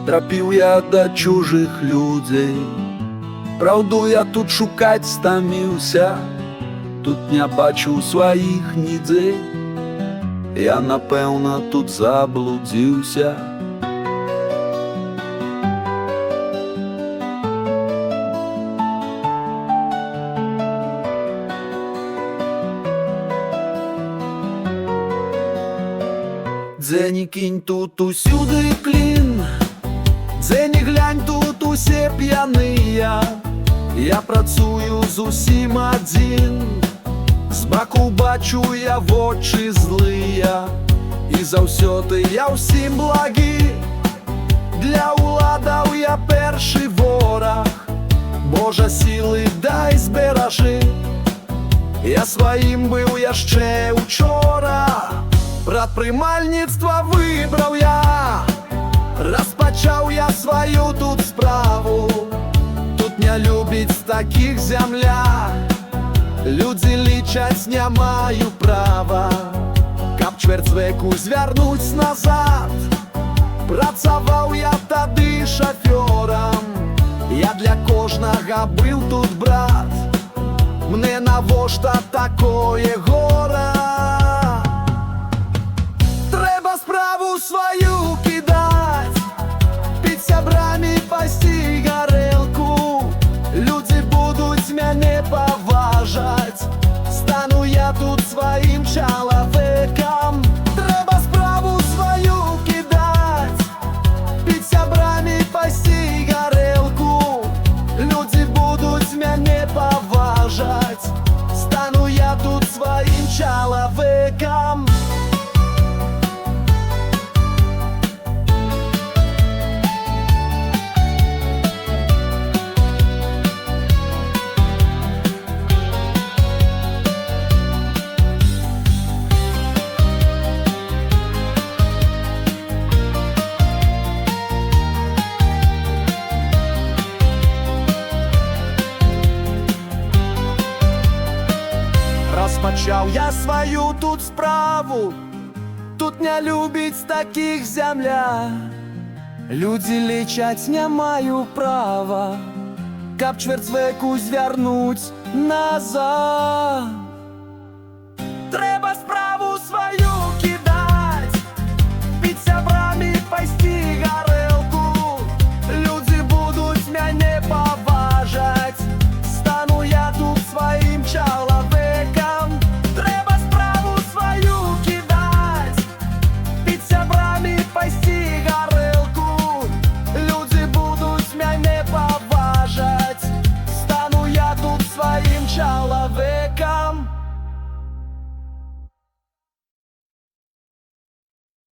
Трапіў я да чужых людзей, праўду я тут шукаць стаміўся, тут не бачу сваіх нідзе, я, напэўна, тут заблудзіўся. Дзе ні кінь, тут усюди клін, дзе ні глянь, тут усе п'яныя. Я працую зусім адзін, збаку бачу я вочы злыя, і заўсёды я ўсім благі. Для ўладаў я першы вораг, Божа, сілы дай зберажы. Я сваім быў яшчэ учора, прадпрымальніцтва выбраў я, распачаў я сваю тут справу. Тут не любіць такіх зямля, людзі лічаць не маю права, каб чвэрць веку звярнуць назад. Працаваў я тады шафёрам, я для кожнага быў тут брат. Мне навошта такое гора? Свою кидать, пить сябрамі пасці гарэлку. Людзі будуць мяне паважаць, стану я тут сваім чалавекам. Трэба справу сваю кідаць, пить сябрамі пасці гарэлку. Людзі будуць мяне паважаць, стану я тут сваім чалавекам. Распачаў я сваю тут справу, тут не любіць такіх зямля. Людзі лічаць не маю права, каб чвэрць веку звярнуць назад. Трэба справу сваю кідаць, піць сябрамі пасці гарэлку. Людзі будуць мяне паважаць, стану я тут сваім чалавекам. Чалавекам.